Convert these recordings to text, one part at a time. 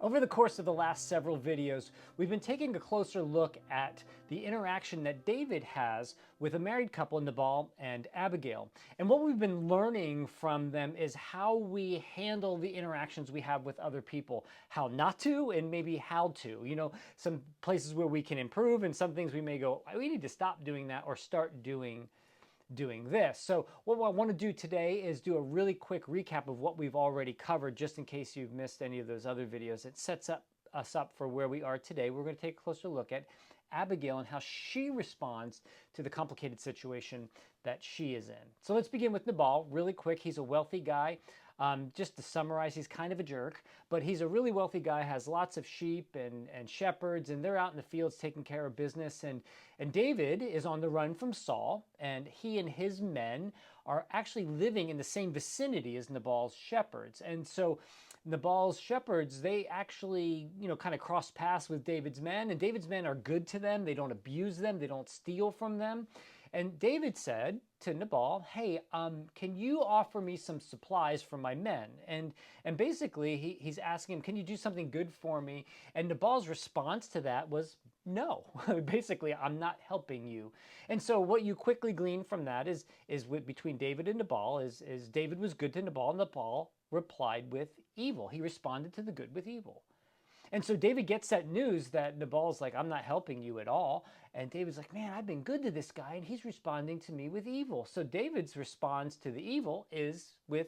Over the course of the last several videos, we've been taking a closer look at the interaction that David has with a married couple, Nabal and Abigail. And what we've been learning from them is how we handle the interactions we have with other people, how not to, and maybe how to. Some places where we can improve, and some things we may go, we need to stop doing that or start doing this. So what I want to do today is do a really quick recap of what we've already covered, just in case you've missed any of those other videos. It sets us up for where we are today. We're going to take a closer look at Abigail and how she responds to the complicated situation that she is in. So let's begin with Nabal really quick. He's a wealthy guy. Just to summarize, he's kind of a jerk, but he's a really wealthy guy, has lots of sheep and shepherds, and they're out in the fields taking care of business. And David is on the run from Saul, and he and his men are actually living in the same vicinity as Nabal's shepherds. And so Nabal's shepherds, they actually, kind of cross paths with David's men, and David's men are good to them. They don't abuse them. They don't steal from them. And David said to Nabal, hey, can you offer me some supplies for my men? And basically he's asking him, can you do something good for me? And Nabal's response to that was, no. Basically, I'm not helping you. And so what you quickly glean from that is between David and Nabal is David was good to Nabal, and Nabal replied with evil. He responded to the good with evil. And so David gets that news that Nabal's like, I'm not helping you at all. And David's like, man, I've been good to this guy, and he's responding to me with evil. So David's response to the evil is with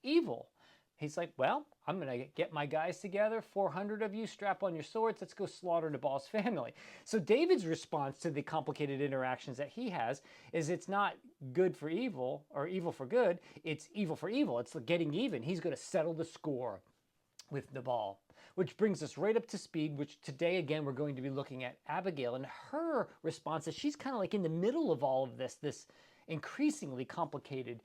evil. He's like, well, I'm going to get my guys together, 400 of you, strap on your swords, let's go slaughter Nabal's family. So David's response to the complicated interactions that he has is it's not good for evil or evil for good, it's evil for evil. It's getting even. He's going to settle the score with Nabal, which brings us right up to speed, which today, again, we're going to be looking at Abigail and her response is she's kind of like in the middle of all of this increasingly complicated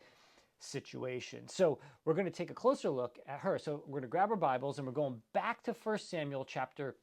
situation. So we're going to take a closer look at her. So we're going to grab our Bibles and we're going back to 1 Samuel chapter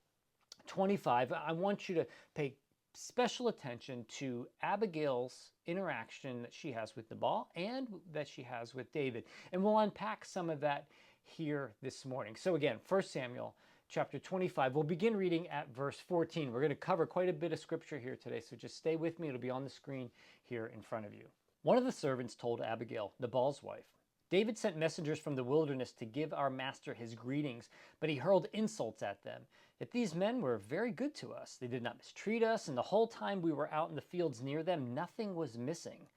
25. I want you to pay special attention to Abigail's interaction that she has with Nabal and that she has with David. And we'll unpack some of that here this morning. So again, 1 Samuel chapter 25. We'll begin reading at verse 14. We're going to cover quite a bit of scripture here today, so just stay with me. It'll be on the screen here in front of you. One of the servants told Abigail, Nabal's wife, David sent messengers from the wilderness to give our master his greetings, but he hurled insults at them. Yet these men were very good to us. They did not mistreat us, and the whole time we were out in the fields near them, nothing was missing.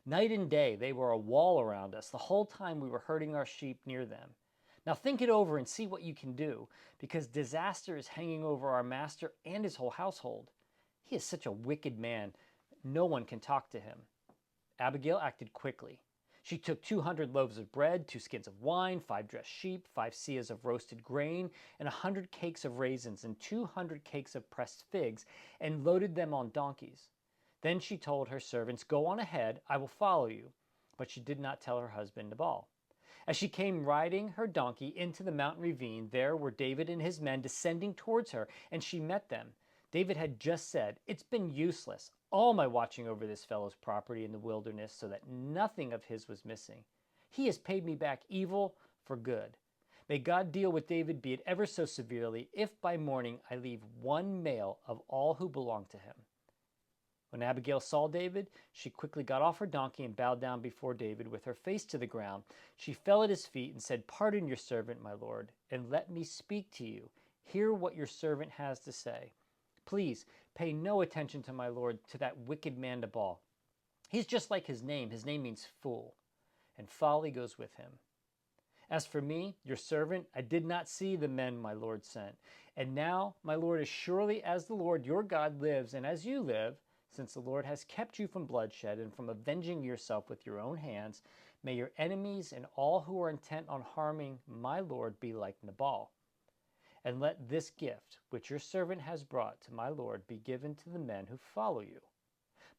Night and day they were a wall around us, the whole time we were herding our sheep near them. Now think it over and see what you can do, because disaster is hanging over our master and his whole household. He is such a wicked man, no one can talk to him. Abigail acted quickly. She took 200 loaves of bread, 2 skins of wine, 5 dressed sheep, 5 seahs of roasted grain, and 100 cakes of raisins, and 200 cakes of pressed figs, and loaded them on donkeys. Then she told her servants, go on ahead, I will follow you. But she did not tell her husband Nabal. As she came riding her donkey into the mountain ravine, there were David and his men descending towards her, and she met them. David had just said, it's been useless, all my watching over this fellow's property in the wilderness so that nothing of his was missing. He has paid me back evil for good. May God deal with David, be it ever so severely, if by morning I leave one male of all who belong to him. When Abigail saw David, she quickly got off her donkey and bowed down before David with her face to the ground. She fell at his feet and said, pardon your servant, my lord, and let me speak to you. Hear what your servant has to say. Please pay no attention to my lord, to that wicked man Nabal. He's just like his name. His name means fool, and folly goes with him. As for me, your servant, I did not see the men my lord sent. And now, my lord, as surely as the Lord your God lives, and as you live, since the Lord has kept you from bloodshed and from avenging yourself with your own hands, may your enemies and all who are intent on harming my lord be like Nabal. And let this gift, which your servant has brought to my lord, be given to the men who follow you.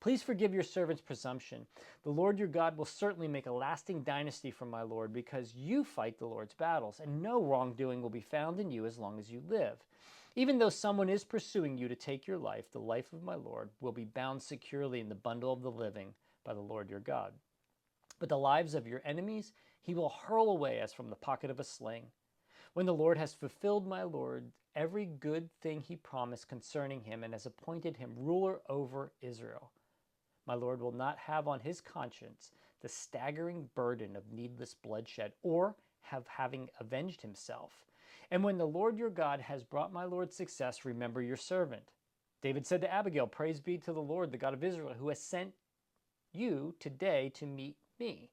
Please forgive your servant's presumption. The Lord your God will certainly make a lasting dynasty from my lord, because you fight the Lord's battles, and no wrongdoing will be found in you as long as you live. Even though someone is pursuing you to take your life, the life of my lord will be bound securely in the bundle of the living by the Lord your God. But the lives of your enemies he will hurl away as from the pocket of a sling. when the Lord has fulfilled my Lord every good thing he promised concerning him and has appointed him ruler over Israel. My Lord will not have on his conscience the staggering burden of needless bloodshed or having avenged himself. And when the Lord your God has brought my Lord success, remember your servant. David said to Abigail, Praise be to the Lord, the God of Israel, who has sent you today to meet me.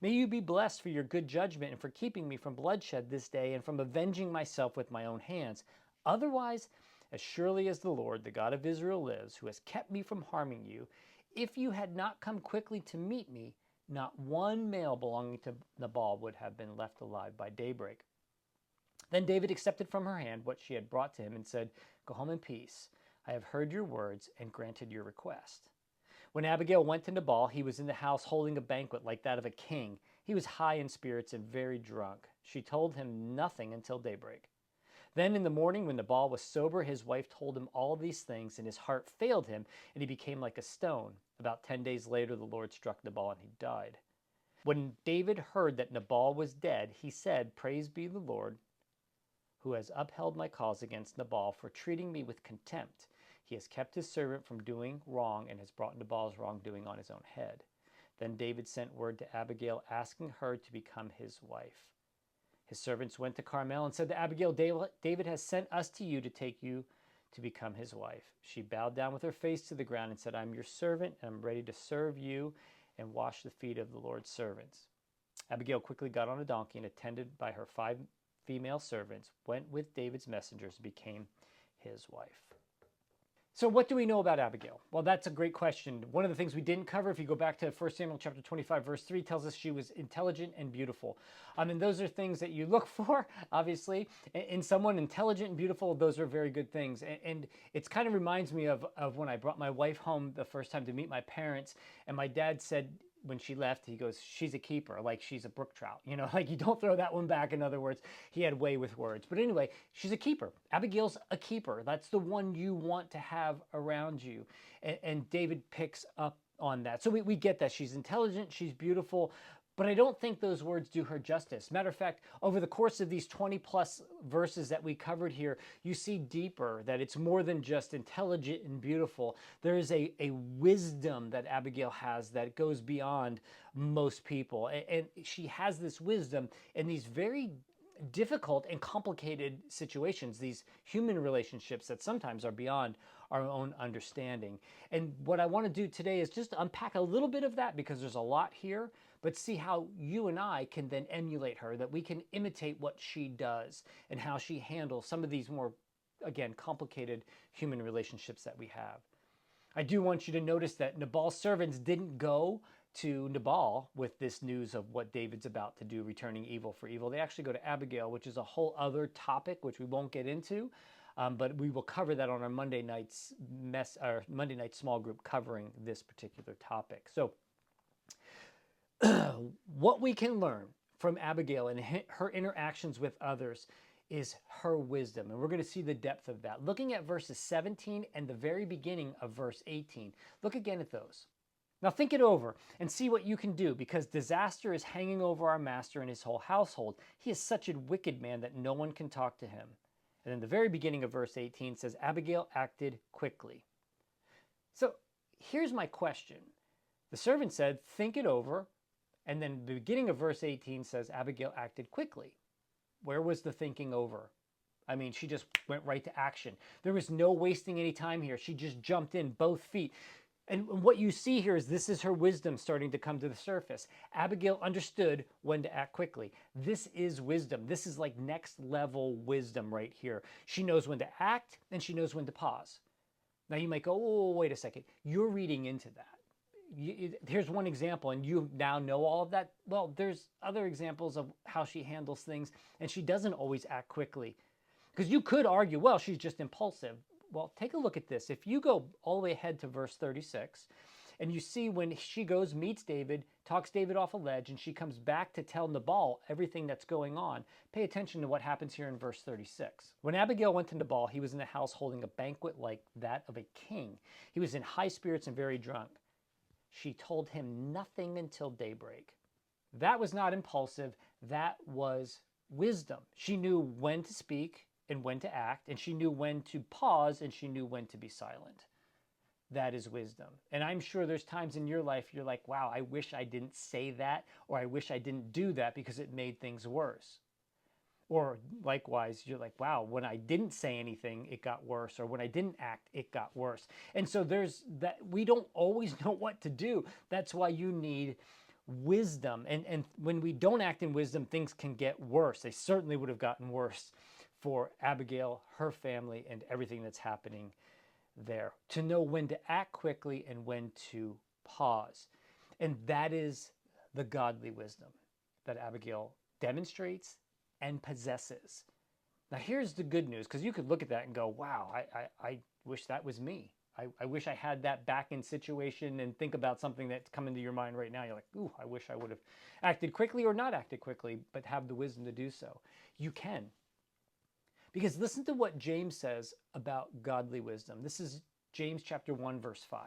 May you be blessed for your good judgment and for keeping me from bloodshed this day and from avenging myself with my own hands. Otherwise, as surely as the Lord, the God of Israel lives, who has kept me from harming you, if you had not come quickly to meet me, not one male belonging to Nabal would have been left alive by daybreak. Then David accepted from her hand what she had brought to him and said, Go home in peace. I have heard your words and granted your request. When Abigail went to Nabal, he was in the house holding a banquet like that of a king. He was high in spirits and very drunk. She told him nothing until daybreak. Then in the morning, when Nabal was sober, his wife told him all these things, and his heart failed him, and he became like a stone. About 10 days later, the Lord struck Nabal, and he died. When David heard that Nabal was dead, he said, Praise be the Lord, who has upheld my cause against Nabal for treating me with contempt. He has kept his servant from doing wrong and has brought Nabal's wrongdoing on his own head. Then David sent word to Abigail, asking her to become his wife. His servants went to Carmel and said to Abigail, David has sent us to you to take you to become his wife. She bowed down with her face to the ground and said, I'm your servant, and I'm ready to serve you and wash the feet of the Lord's servants. Abigail quickly got on a donkey and, attended by her 5 female servants, went with David's messengers and became his wife. So what do we know about Abigail? Well, that's a great question. One of the things we didn't cover, if you go back to 1 Samuel chapter 25, verse 3, tells us she was intelligent and beautiful. And those are things that you look for, obviously. In someone intelligent and beautiful, those are very good things. And it kind of reminds me of when I brought my wife home the first time to meet my parents, and my dad said, when she left, he goes, she's a keeper, like she's a brook trout. You know, like you don't throw that one back. In other words, he had way with words. But anyway, she's a keeper. Abigail's a keeper. That's the one you want to have around you. And David picks up on that. So we get that. She's intelligent, she's beautiful, but I don't think those words do her justice. Matter of fact, over the course of these 20 plus verses that we covered here, you see deeper that it's more than just intelligent and beautiful. There is a wisdom that Abigail has that goes beyond most people. And she has this wisdom in these very difficult and complicated situations, these human relationships that sometimes are beyond our own understanding. And what I want to do today is just unpack a little bit of that, because there's a lot here, but see how you and I can then emulate her, that we can imitate what she does and how she handles some of these more, again, complicated human relationships that we have. I do want you to notice that Nabal's servants didn't go to Nabal with this news of what David's about to do, returning evil for evil. They actually go to Abigail, which is a whole other topic, which we won't get into, but we will cover that on our Monday night small group covering this particular topic. So what we can learn from Abigail and her interactions with others is her wisdom. And we're going to see the depth of that. Looking at verses 17 and the very beginning of verse 18. Look again at those. Now think it over and see what you can do, because disaster is hanging over our master and his whole household. He is such a wicked man that no one can talk to him. And then the very beginning of verse 18 says, Abigail acted quickly. So here's my question. The servant said, think it over. And then the beginning of verse 18 says, Abigail acted quickly. Where was the thinking over? I mean, she just went right to action. There was no wasting any time here. She just jumped in both feet. And what you see here is this is her wisdom starting to come to the surface. Abigail understood when to act quickly. This is wisdom. This is like next level wisdom right here. She knows when to act and she knows when to pause. Now you might go, oh, wait a second. You're reading into that. Here's one example, and you now know all of that. Well, there's other examples of how she handles things, and she doesn't always act quickly. Because you could argue, well, she's just impulsive. Well, take a look at this. If you go all the way ahead to verse 36, and you see when she goes, meets David, talks David off a ledge, and she comes back to tell Nabal everything that's going on, pay attention to what happens here in verse 36. When Abigail went to Nabal, he was in the house holding a banquet like that of a king. He was in high spirits and very drunk. She told him nothing until daybreak. That was not impulsive. That was wisdom. She knew when to speak and when to act, and she knew when to pause, and she knew when to be silent. That is wisdom. And I'm sure there's times in your life you're like, wow, I wish I didn't say that, or I wish I didn't do that because it made things worse. Or likewise, you're like, wow, when I didn't say anything, it got worse. Or when I didn't act, it got worse. And so there's that, we don't always know what to do. That's why you need wisdom. And when we don't act in wisdom, things can get worse. They certainly would have gotten worse for Abigail, her family, and everything that's happening there. To know when to act quickly and when to pause. And that is the godly wisdom that Abigail demonstrates and possesses. Now, here's the good news, because you could look at that and go, wow, I wish that was me. I wish I had that back in situation, and think about something that's come into your mind right now. You're like, ooh, I wish I would have acted quickly or not acted quickly, but have the wisdom to do so. You can. Because listen to what James says about godly wisdom. This is James chapter 1, verse 5.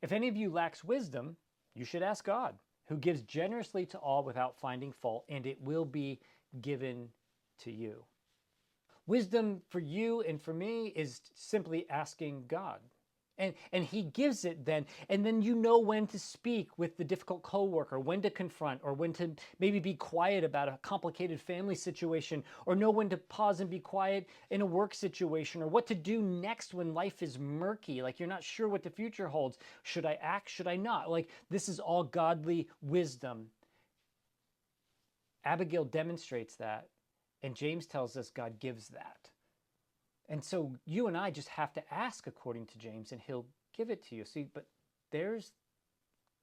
If any of you lacks wisdom, you should ask God, who gives generously to all without finding fault, and it will be given to you. Wisdom for you and for me is simply asking God. And he gives it then. And then you know when to speak with the difficult coworker, when to confront, or when to maybe be quiet about a complicated family situation, or know when to pause and be quiet in a work situation, or what to do next when life is murky, like you're not sure what the future holds. Should I act? Should I not? Like, this is all godly wisdom. Abigail demonstrates that, and James tells us God gives that. And so you and I just have to ask according to James, and he'll give it to you. See, but there's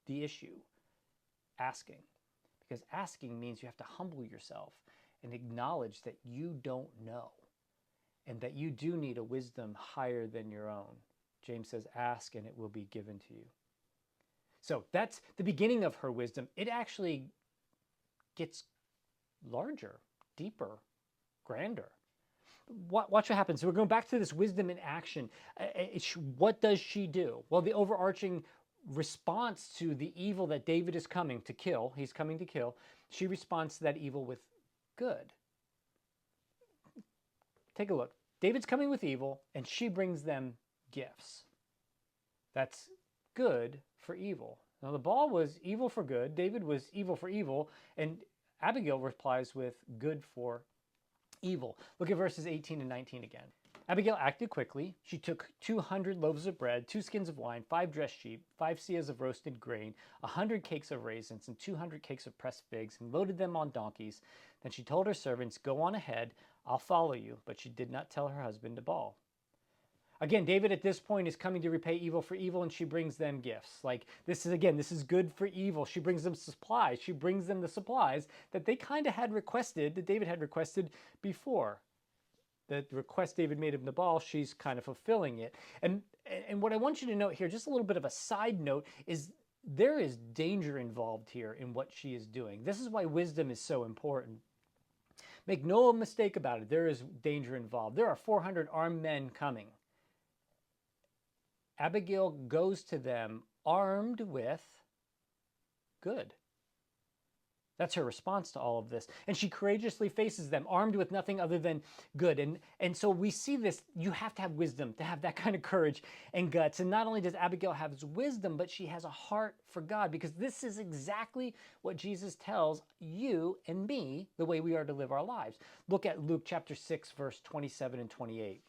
the issue, asking. Because asking means you have to humble yourself and acknowledge that you don't know, and that you do need a wisdom higher than your own. James says, ask and it will be given to you. So that's the beginning of her wisdom. It actually gets larger, deeper, grander. Watch what happens. So we're going back to this wisdom in action. What does she do? Well, the overarching response to the evil that David is coming to kill, he's coming to kill, she responds to that evil with good. Take a look. David's coming with evil, and she brings them gifts. That's good for evil. Now, the ball was evil for good. David was evil for evil, and Abigail replies with good for evil. Look at verses 18 and 19 again. Abigail acted quickly. She took 200 loaves of bread, 2 skins of wine, 5 dressed sheep, 5 seahs of roasted grain, 100 cakes of raisins, and 200 cakes of pressed figs, and loaded them on donkeys. Then she told her servants, "Go on ahead, I'll follow you." But she did not tell her husband Nabal. Again, David at this point is coming to repay evil for evil, and she brings them gifts. Like, this is good for evil. She brings them supplies. She brings them the supplies that they kind of had requested, that David had requested before. The request David made of Nabal, she's kind of fulfilling it. And what I want you to note here, just a little bit of a side note, is there is danger involved here in what she is doing. This is why wisdom is so important. Make no mistake about it, there is danger involved. There are 400 armed men coming. Abigail goes to them armed with good. That's her response to all of this. And she courageously faces them, armed with nothing other than good. And so we see this, you have to have wisdom to have that kind of courage and guts. And not only does Abigail have wisdom, but she has a heart for God, because this is exactly what Jesus tells you and me the way we are to live our lives. Look at Luke chapter 6, verse 27 and 28.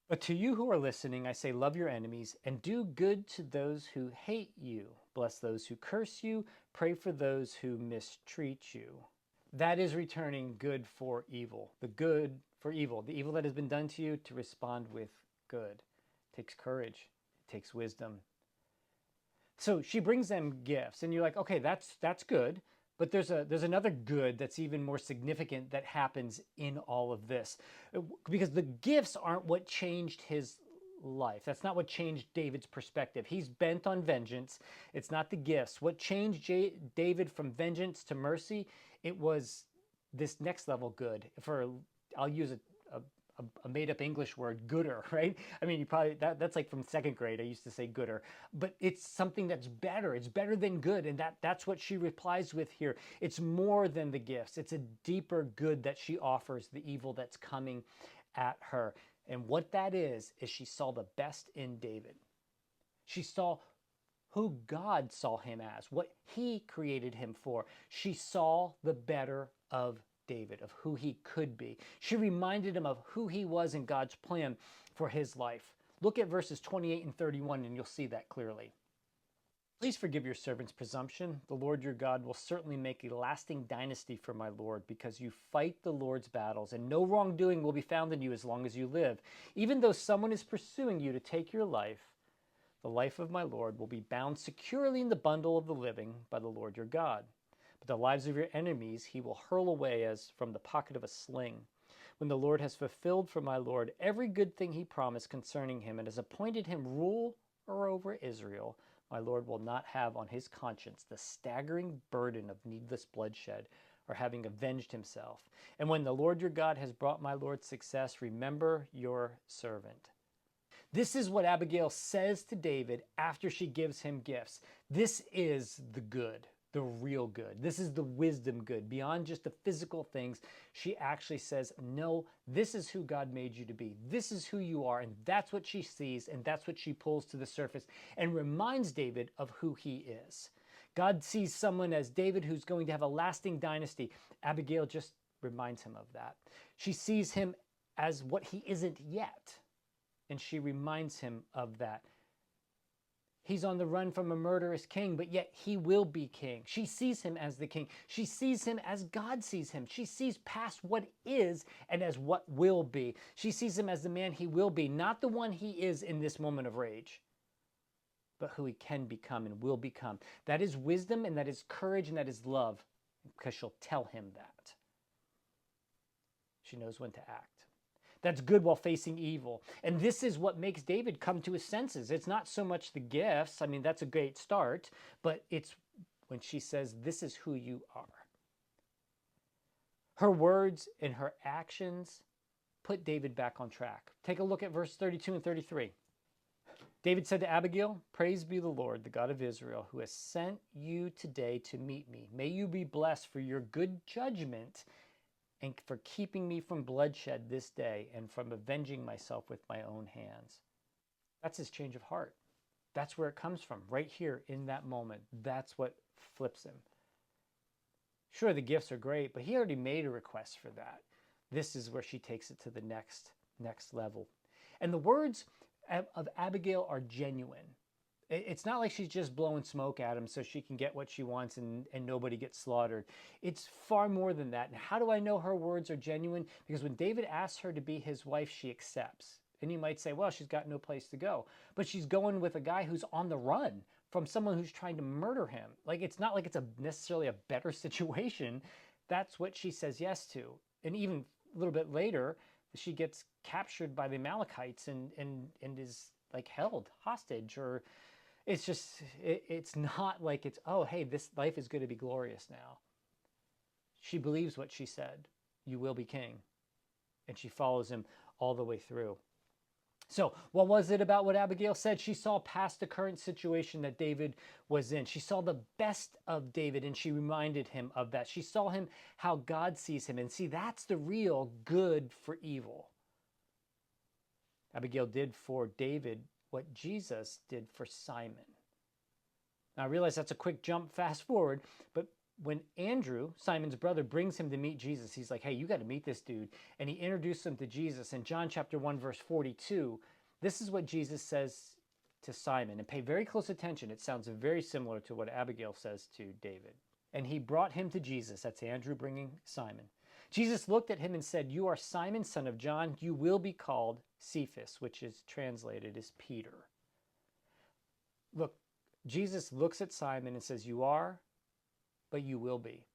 But to you who are listening, I say, love your enemies and do good to those who hate you. Bless those who curse you. Pray for those who mistreat you. That is returning good for evil. The good for evil. The evil that has been done to you, to respond with good. It takes courage. It takes wisdom. So she brings them gifts, and you're like, okay, that's good. But there's another good that's even more significant that happens in all of this. Because the gifts aren't what changed his life. That's not what changed David's perspective. He's bent on vengeance. It's not the gifts. What changed David from vengeance to mercy, it was this next level good. I'll use a a made-up English word, gooder, right? I mean, that's like from second grade. I used to say gooder, but it's something that's better. It's better than good, and that's what she replies with here. It's more than the gifts. It's a deeper good that she offers the evil that's coming at her. And what that is she saw the best in David. She saw who God saw him as, what he created him for. She saw the better of David, of who he could be. She reminded him of who he was in God's plan for his life. Look at verses 28 and 31 and you'll see that clearly. Please forgive your servant's presumption. The Lord your God will certainly make a lasting dynasty for my Lord, because you fight the Lord's battles, and no wrongdoing will be found in you as long as you live. Even though someone is pursuing you to take your life, the life of my Lord will be bound securely in the bundle of the living by the Lord your God. But the lives of your enemies he will hurl away as from the pocket of a sling. When the Lord has fulfilled for my Lord every good thing he promised concerning him, and has appointed him ruler over Israel, my Lord will not have on his conscience the staggering burden of needless bloodshed, or having avenged himself. And when the Lord your God has brought my Lord success, remember your servant. This is what Abigail says to David after she gives him gifts. This is the good, the real good. This is the wisdom good. Beyond just the physical things, she actually says, no, this is who God made you to be. This is who you are. And that's what she sees, and that's what she pulls to the surface and reminds David of who he is. God sees someone as David who's going to have a lasting dynasty. Abigail just reminds him of that. She sees him as what he isn't yet. And she reminds him of that. He's on the run from a murderous king, but yet he will be king. She sees him as the king. She sees him as God sees him. She sees past what is and as what will be. She sees him as the man he will be, not the one he is in this moment of rage, but who he can become and will become. That is wisdom, and that is courage, and that is love, because she'll tell him that. She knows when to act. That's good while facing evil. And this is what makes David come to his senses. It's not so much the gifts. I mean, that's a great start. But it's when she says, this is who you are. Her words and her actions put David back on track. Take a look at verse 32 and 33. David said to Abigail, praise be the Lord, the God of Israel, who has sent you today to meet me. May you be blessed for your good judgment and for keeping me from bloodshed this day and from avenging myself with my own hands. That's his change of heart. That's where it comes from, right here in that moment. That's what flips him. Sure, the gifts are great, but he already made a request for that. This is where she takes it to the next level. And the words of Abigail are genuine. It's not like she's just blowing smoke at him so she can get what she wants and nobody gets slaughtered. It's far more than that. And how do I know her words are genuine? Because when David asks her to be his wife, she accepts. And you might say, well, she's got no place to go. But she's going with a guy who's on the run from someone who's trying to murder him. Like, it's not like it's necessarily a better situation. That's what she says yes to. And even a little bit later, she gets captured by the Amalekites and is like held hostage. Or it's just, it's not like it's, oh, hey, this life is going to be glorious now. She believes what she said. You will be king. And she follows him all the way through. So what was it about what Abigail said? She saw past the current situation that David was in. She saw the best of David, and she reminded him of that. She saw him how God sees him. And see, that's the real good for evil. Abigail did for David what Jesus did for Simon. Now, I realize that's a quick jump fast forward, but when Andrew, Simon's brother, brings him to meet Jesus, he's like, hey, you got to meet this dude. And he introduced him to Jesus. In John chapter 1, verse 42, this is what Jesus says to Simon. And pay very close attention. It sounds very similar to what Abigail says to David. And he brought him to Jesus. That's Andrew bringing Simon. Jesus looked at him and said, you are Simon, son of John. You will be called Cephas, which is translated as Peter. Look, Jesus looks at Simon and says, you are, but you will be.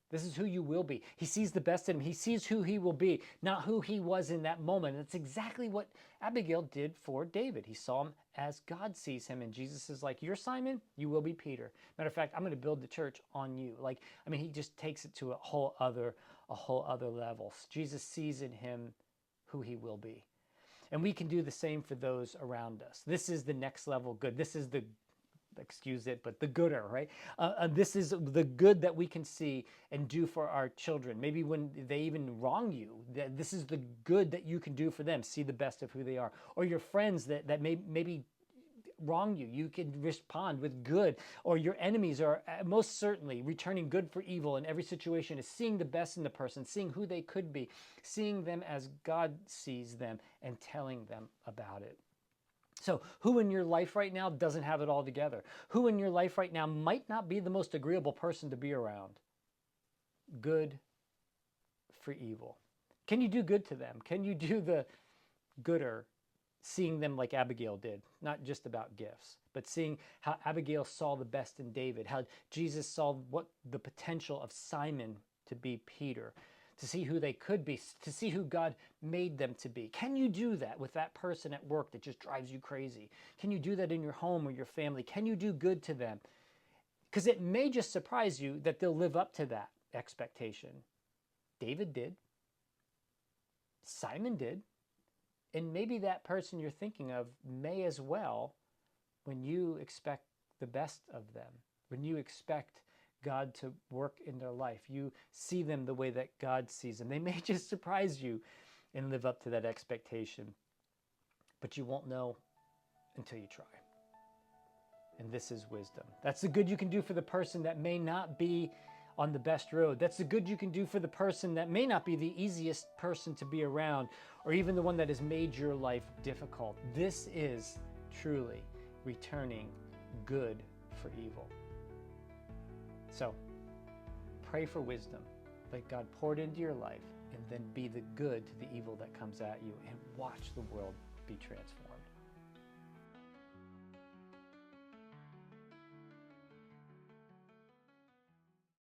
This is who you will be. He sees the best in him. He sees who he will be, not who he was in that moment. That's exactly what Abigail did for David. He saw him as God sees him. And Jesus is like, you're Simon, you will be Peter. Matter of fact, I'm going to build the church on you. He just takes it to a whole other level. Jesus sees in him who he will be. And we can do the same for those around us. This is the next level good. This is the, excuse it, but the gooder, right? This is the good that we can see and do for our children. Maybe when they even wrong you, this is the good that you can do for them. See the best of who they are. Or your friends that maybe wrong you, you can respond with good. Or your enemies are most certainly returning good for evil in every situation, is seeing the best in the person, seeing who they could be, seeing them as God sees them, and telling them about it. So who in your life right now doesn't have it all together? Who in your life right now might not be the most agreeable person to be around? Good for evil. Can you do good to them? Can you do the gooder, seeing them like Abigail did? Not just about gifts, but seeing how Abigail saw the best in David, how Jesus saw what the potential of Simon to be Peter, to see who they could be, to see who God made them to be. Can you do that with that person at work that just drives you crazy? Can you do that in your home or your family? Can you do good to them? Because it may just surprise you that they'll live up to that expectation. David did. Simon did. And maybe that person you're thinking of may as well, when you expect the best of them, when you expect God to work in their life, you see them the way that God sees them. They may just surprise you and live up to that expectation, but you won't know until you try. And this is wisdom. That's the good you can do for the person that may not be on the best road. That's the good you can do for the person that may not be the easiest person to be around, or even the one that has made your life difficult. This is truly returning good for evil. So, pray for wisdom. Let God pour it into your life, and then be the good to the evil that comes at you, and watch the world be transformed.